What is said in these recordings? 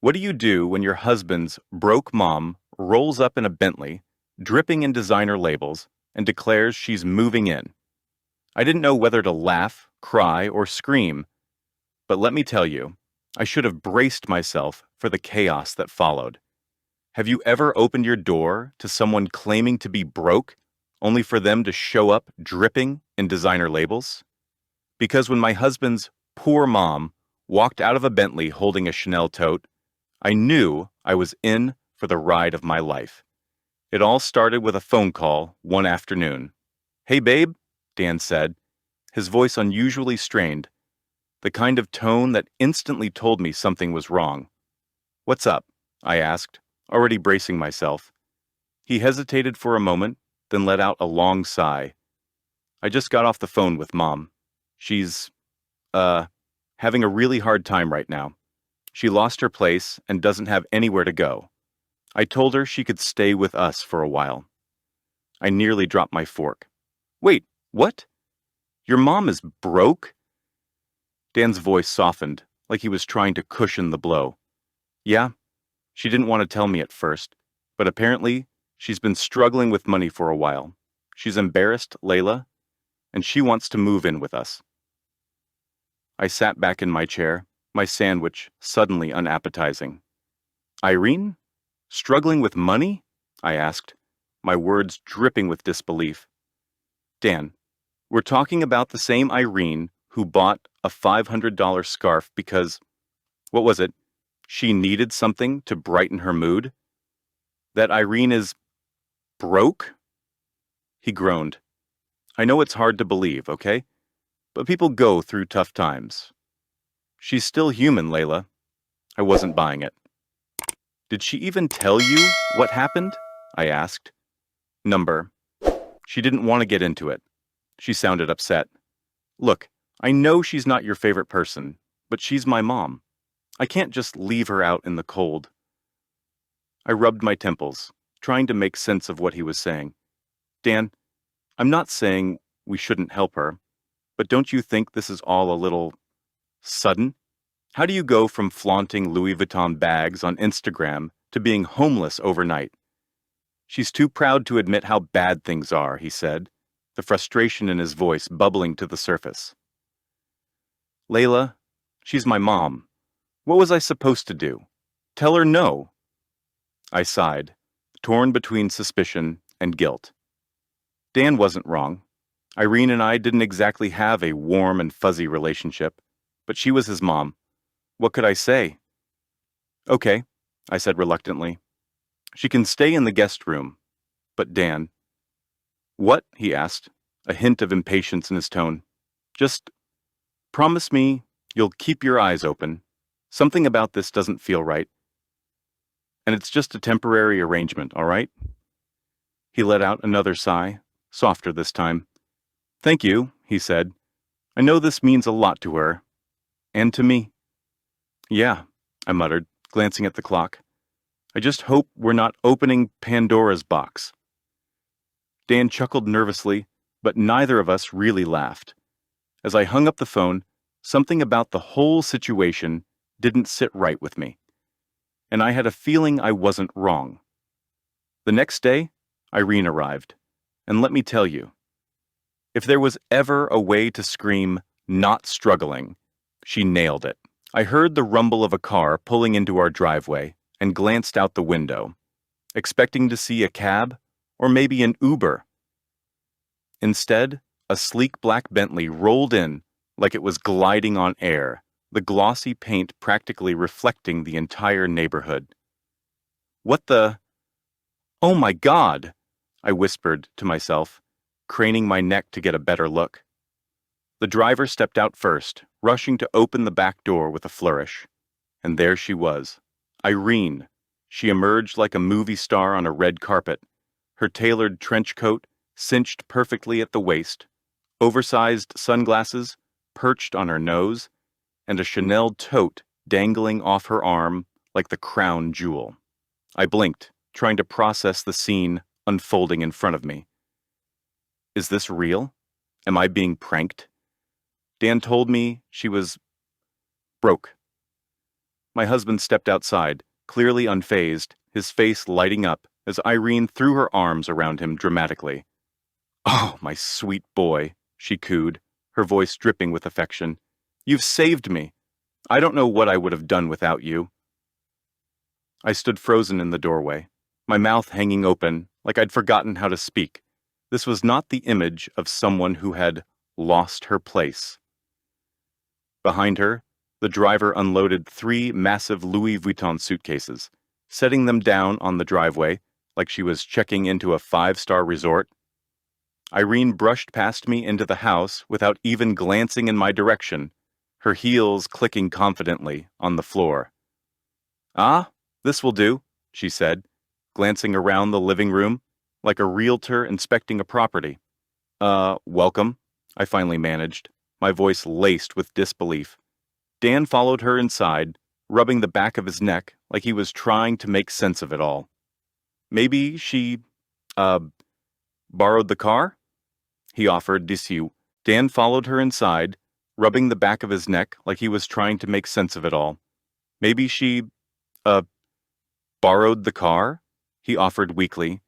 What do you do when your husband's broke mom rolls up in a Bentley, dripping in designer labels, and declares she's moving in? I didn't know whether to laugh, cry, or scream, but let me tell you, I should have braced myself for the chaos that followed. Have you ever opened your door to someone claiming to be broke, only for them to show up dripping in designer labels? Because when my husband's poor mom walked out of a Bentley holding a Chanel tote, I knew I was in for the ride of my life. It all started with a phone call one afternoon. "Hey, babe," Dan said, his voice unusually strained, the kind of tone that instantly told me something was wrong. "What's up?" I asked, already bracing myself. He hesitated for a moment, then let out a long sigh. "I just got off the phone with Mom. She's, having a really hard time right now. She lost her place and doesn't have anywhere to go. I told her she could stay with us for a while." I nearly dropped my fork. "Wait, what? Your mom is broke?" Dan's voice softened, like he was trying to cushion the blow. "Yeah, she didn't want to tell me at first, but apparently she's been struggling with money for a while. She's embarrassed, Layla, and she wants to move in with us." I sat back in my chair, my sandwich suddenly unappetizing. "Irene? Struggling with money?" I asked, my words dripping with disbelief. "Dan, we're talking about the same Irene who bought a $500 scarf because, what was it? She needed something to brighten her mood? That Irene is broke?" He groaned. "I know it's hard to believe, okay? But people go through tough times. She's still human, Layla." I wasn't buying it. "Did she even tell you what happened?" I asked. Number. She didn't want to get into it. She sounded upset. "Look, I know she's not your favorite person, but she's my mom. I can't just leave her out in the cold." I rubbed my temples, trying to make sense of what he was saying. "Dan, I'm not saying we shouldn't help her, but don't you think this is all a little sudden? How do you go from flaunting Louis Vuitton bags on Instagram to being homeless overnight?" "She's too proud to admit how bad things are," he said, the frustration in his voice bubbling to the surface. "Layla, she's my mom. What was I supposed to do? Tell her no?" I sighed, torn between suspicion and guilt. Dan wasn't wrong. Irene and I didn't exactly have a warm and fuzzy relationship, but she was his mom. What could I say? "Okay," I said reluctantly. "She can stay in the guest room." But Dan. "What?" he asked, a hint of impatience in his tone. "Just promise me you'll keep your eyes open. Something about this doesn't feel right. And it's just a temporary arrangement, all right?" He let out another sigh, softer this time. "Thank you," he said. "I know this means a lot to her. And to me." "Yeah," I muttered, glancing at the clock. "I just hope we're not opening Pandora's box." Dan chuckled nervously, but neither of us really laughed. As I hung up the phone, something about the whole situation didn't sit right with me, and I had a feeling I wasn't wrong. The next day, Irene arrived, and let me tell you, if there was ever a way to scream, "not struggling," she nailed it. I heard the rumble of a car pulling into our driveway and glanced out the window, expecting to see a cab or maybe an Uber. Instead, a sleek black Bentley rolled in like it was gliding on air, the glossy paint practically reflecting the entire neighborhood. "What the? Oh my God!" I whispered to myself, craning my neck to get a better look. The driver stepped out first, rushing to open the back door with a flourish. And there she was, Irene. She emerged like a movie star on a red carpet, her tailored trench coat cinched perfectly at the waist, oversized sunglasses perched on her nose, and a Chanel tote dangling off her arm like the crown jewel. I blinked, trying to process the scene unfolding in front of me. Is this real? Am I being pranked? Dan told me she was broke. My husband stepped outside, clearly unfazed, his face lighting up as Irene threw her arms around him dramatically. "Oh, my sweet boy," she cooed, her voice dripping with affection. "You've saved me. I don't know what I would have done without you." I stood frozen in the doorway, my mouth hanging open like I'd forgotten how to speak. This was not the image of someone who had lost her place. Behind her, the driver unloaded 3 massive Louis Vuitton suitcases, setting them down on the driveway like she was checking into a 5-star resort. Irene brushed past me into the house without even glancing in my direction, her heels clicking confidently on the floor. "Ah, this will do," she said, glancing around the living room like a realtor inspecting a property. Welcome," I finally managed, my voice laced with disbelief. Dan followed her inside, rubbing the back of his neck like he was trying to make sense of it all. "Maybe she, borrowed the car?" he offered déçu. Dan followed her inside, rubbing the back of his neck like he was trying to make sense of it all. "Maybe she, borrowed the car?" he offered weakly,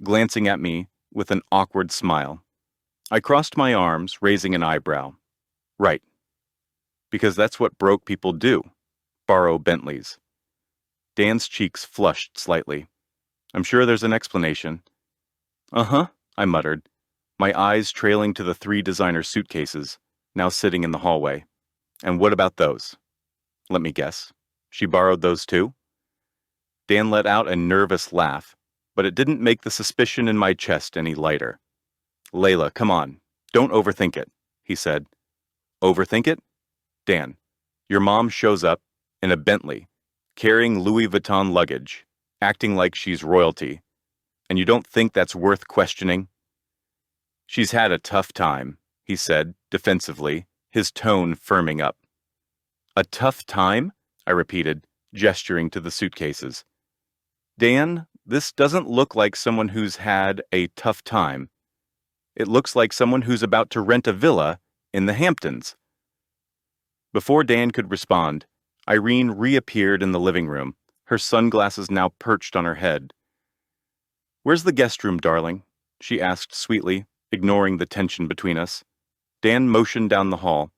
glancing at me with an awkward smile. I crossed my arms, raising an eyebrow. "Right. Because that's what broke people do. Borrow Bentleys." Dan's cheeks flushed slightly. "I'm sure there's an explanation." "Uh-huh," I muttered, my eyes trailing to the 3 designer suitcases, now sitting in the hallway. "And what about those?" "Let me guess. She borrowed those too?" Dan let out a nervous laugh, but it didn't make the suspicion in my chest any lighter. "Layla, come on. Don't overthink it," he said. "Overthink it? Dan, your mom shows up in a Bentley, carrying Louis Vuitton luggage, acting like she's royalty, and you don't think that's worth questioning?" "She's had a tough time," he said, defensively, his tone firming up. "A tough time?" I repeated, gesturing to the suitcases. "Dan, this doesn't look like someone who's had a tough time. It looks like someone who's about to rent a villa in the Hamptons." Before Dan could respond, Irene reappeared in the living room, her sunglasses now perched on her head. "Where's the guest room, darling?" she asked sweetly, ignoring the tension between us. Dan motioned down the hall.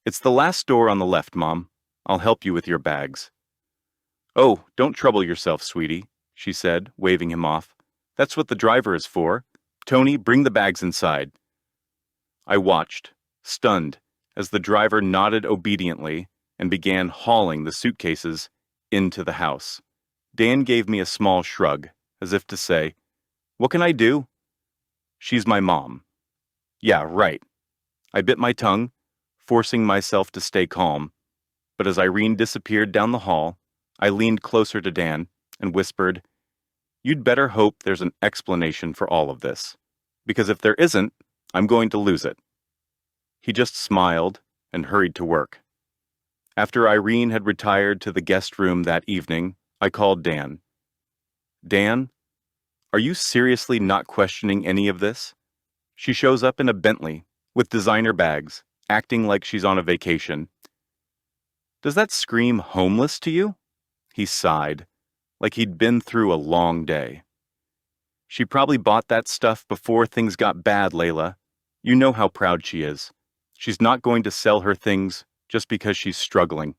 "It's the last door on the left, Mom. I'll help you with your bags." "Oh, don't trouble yourself, sweetie," she said, waving him off. "That's what the driver is for. Tony, bring the bags inside." I watched, stunned, as the driver nodded obediently and began hauling the suitcases into the house. Dan gave me a small shrug, as if to say, "What can I do?" "She's my mom." "Yeah, right." I bit my tongue, forcing myself to stay calm, but as Irene disappeared down the hall, I leaned closer to Dan and whispered, "You'd better hope there's an explanation for all of this, because if there isn't, I'm going to lose it." He just smiled and hurried to work. After Irene had retired to the guest room that evening, I called Dan. "Dan, are you seriously not questioning any of this? She shows up in a Bentley, with designer bags, acting like she's on a vacation. Does that scream homeless to you?" He sighed, like he'd been through a long day. "She probably bought that stuff before things got bad, Layla. You know how proud she is. She's not going to sell her things just because she's struggling."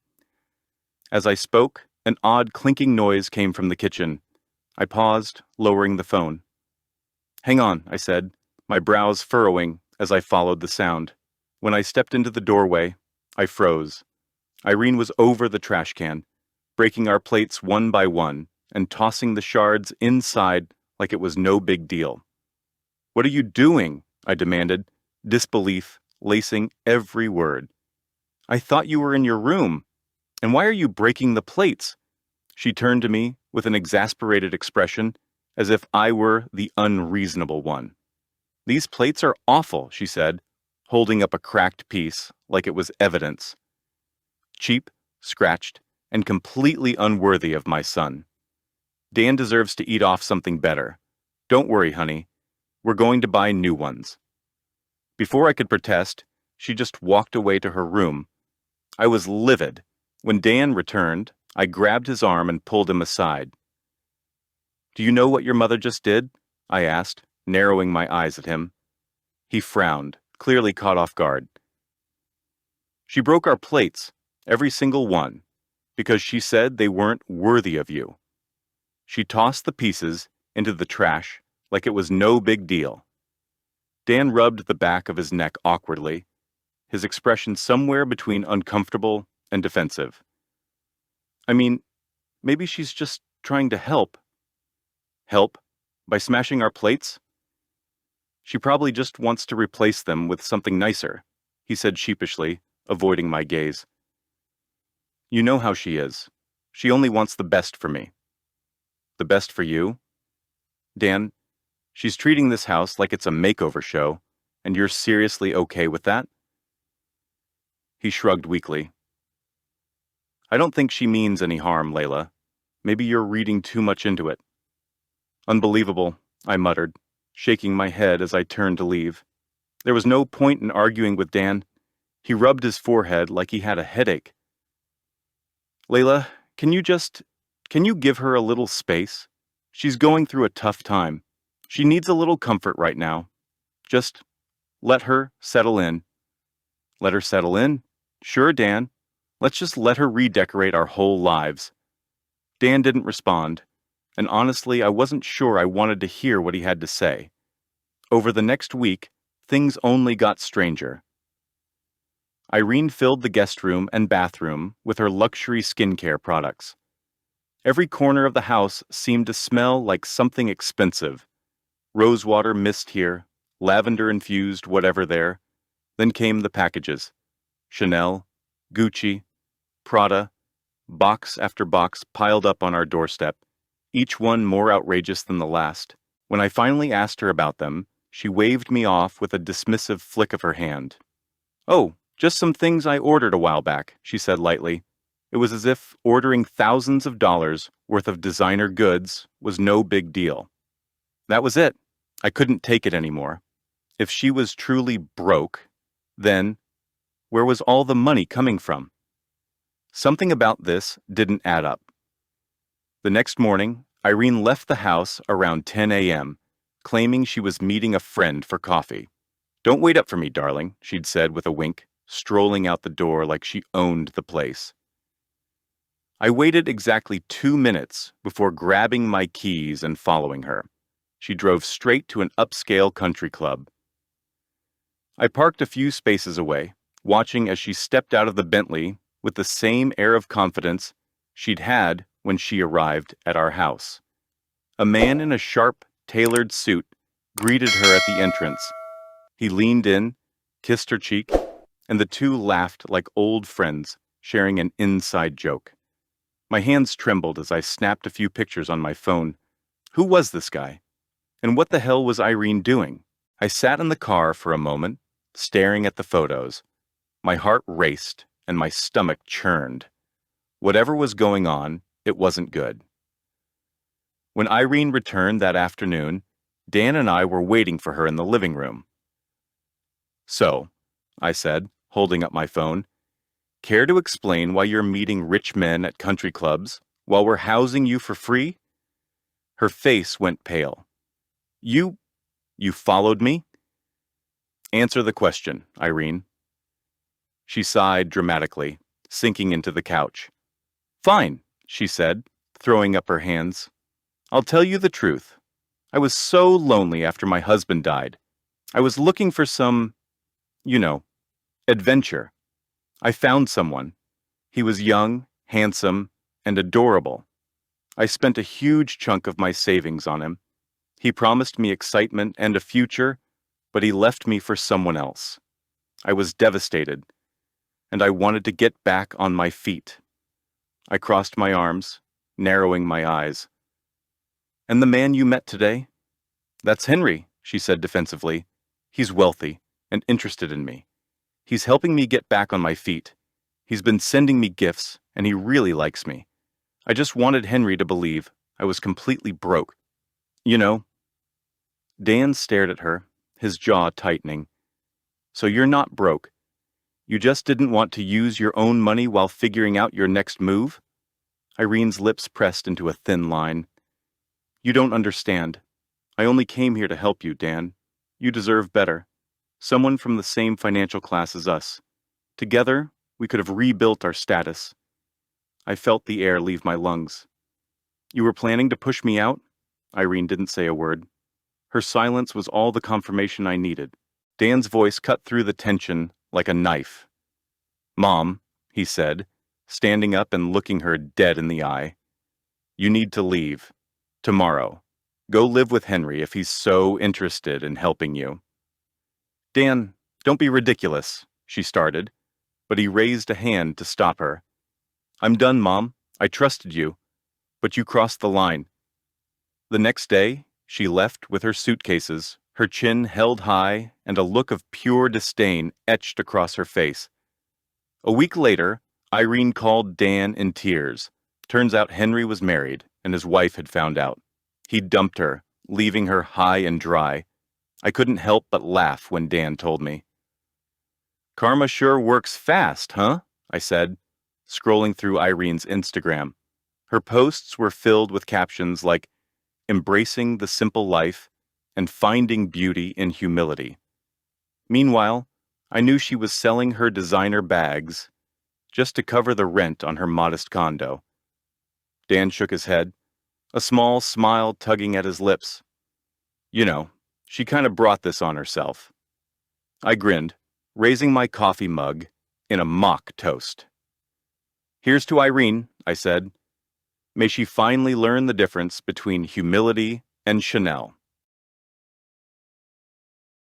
As I spoke, an odd clinking noise came from the kitchen. I paused, lowering the phone. "Hang on," I said, my brows furrowing as I followed the sound. When I stepped into the doorway, I froze. Irene was over the trash can, breaking our plates one by one and tossing the shards inside like it was no big deal. "What are you doing?" I demanded, disbelief lacing every word. "I thought you were in your room. And why are you breaking the plates?" She turned to me with an exasperated expression, as if I were the unreasonable one. "These plates are awful," she said, holding up a cracked piece like it was evidence. "Cheap, scratched, and completely unworthy of my son. Dan deserves to eat off something better. Don't worry, honey. We're going to buy new ones." Before I could protest, she just walked away to her room. I was livid. When Dan returned, I grabbed his arm and pulled him aside. "Do you know what your mother just did?" I asked, narrowing my eyes at him. He frowned, clearly caught off guard. "She broke our plates, every single one, because she said they weren't worthy of you. She tossed the pieces into the trash like it was no big deal." Dan rubbed the back of his neck awkwardly, his expression somewhere between uncomfortable and defensive. "I mean, maybe she's just trying to help." "Help? By smashing our plates?" "She probably just wants to replace them with something nicer," he said sheepishly, avoiding my gaze. "You know how she is. She only wants the best for me." "The best for you?" "Dan, she's treating this house like it's a makeover show, and you're seriously okay with that?" He shrugged weakly. "I don't think she means any harm, Layla. Maybe you're reading too much into it." "Unbelievable," I muttered, shaking my head as I turned to leave. There was no point in arguing with Dan. He rubbed his forehead like he had a headache. "Layla, can you give her a little space? She's going through a tough time. She needs a little comfort right now. Just let her settle in." "Let her settle in? Sure, Dan. Let's just let her redecorate our whole lives." Dan didn't respond, and honestly, I wasn't sure I wanted to hear what he had to say. Over the next week, things only got stranger. Irene filled the guest room and bathroom with her luxury skincare products. Every corner of the house seemed to smell like something expensive. Rosewater mist here, lavender-infused whatever there. Then came the packages. Chanel, Gucci, Prada, box after box piled up on our doorstep, each one more outrageous than the last. When I finally asked her about them, she waved me off with a dismissive flick of her hand. "Oh, just some things I ordered a while back," she said lightly. It was as if ordering thousands of dollars worth of designer goods was no big deal. That was it. I couldn't take it anymore. If she was truly broke, then where was all the money coming from? Something about this didn't add up. The next morning, Irene left the house around 10 a.m., claiming she was meeting a friend for coffee. "Don't wait up for me, darling," she'd said with a wink, strolling out the door like she owned the place. I waited exactly 2 minutes before grabbing my keys and following her. She drove straight to an upscale country club. I parked a few spaces away, watching as she stepped out of the Bentley with the same air of confidence she'd had when she arrived at our house. A man in a sharp, tailored suit greeted her at the entrance. He leaned in, kissed her cheek, and the two laughed like old friends, sharing an inside joke. My hands trembled as I snapped a few pictures on my phone. Who was this guy? And what the hell was Irene doing? I sat in the car for a moment, staring at the photos. My heart raced and my stomach churned. Whatever was going on, it wasn't good. When Irene returned that afternoon, Dan and I were waiting for her in the living room. "So," I said, holding up my phone, "care to explain why you're meeting rich men at country clubs while we're housing you for free?" Her face went pale. You followed me?" "Answer the question, Irene." She sighed dramatically, sinking into the couch. "Fine," she said, throwing up her hands. "I'll tell you the truth. I was so lonely after my husband died. I was looking for some, adventure. I found someone. He was young, handsome, and adorable. I spent a huge chunk of my savings on him. He promised me excitement and a future, but he left me for someone else. I was devastated, and I wanted to get back on my feet." I crossed my arms, narrowing my eyes. "And the man you met today?" "That's Henry," she said defensively. "He's wealthy and interested in me. He's helping me get back on my feet. He's been sending me gifts, and he really likes me. I just wanted Henry to believe I was completely broke. You know." Dan stared at her, his jaw tightening. "So you're not broke. You just didn't want to use your own money while figuring out your next move?" Irene's lips pressed into a thin line. You don't understand. I only came here to help you, Dan. You deserve better. Someone from the same financial class as us. Together, we could have rebuilt our status. I felt the air leave my lungs. You were planning to push me out? Irene didn't say a word. Her silence was all the confirmation I needed. Dan's voice cut through the tension like a knife. Mom, he said, standing up and looking her dead in the eye. You need to leave. Tomorrow. Go live with Henry if he's so interested in helping you. Dan, don't be ridiculous, she started, but he raised a hand to stop her. I'm done, Mom. I trusted you. But you crossed the line. The next day, she left with her suitcases, her chin held high and a look of pure disdain etched across her face. A week later, Irene called Dan in tears. Turns out Henry was married, and his wife had found out. He dumped her, leaving her high and dry. I couldn't help but laugh when Dan told me. Karma sure works fast, huh? I said, scrolling through Irene's Instagram. Her posts were filled with captions like, embracing the simple life and finding beauty in humility. Meanwhile, I knew she was selling her designer bags just to cover the rent on her modest condo. Dan shook his head, a small smile tugging at his lips. You know, she kind of brought this on herself. I grinned, raising my coffee mug in a mock toast. Here's to Irene, I said. May she finally learn the difference between humility and Chanel.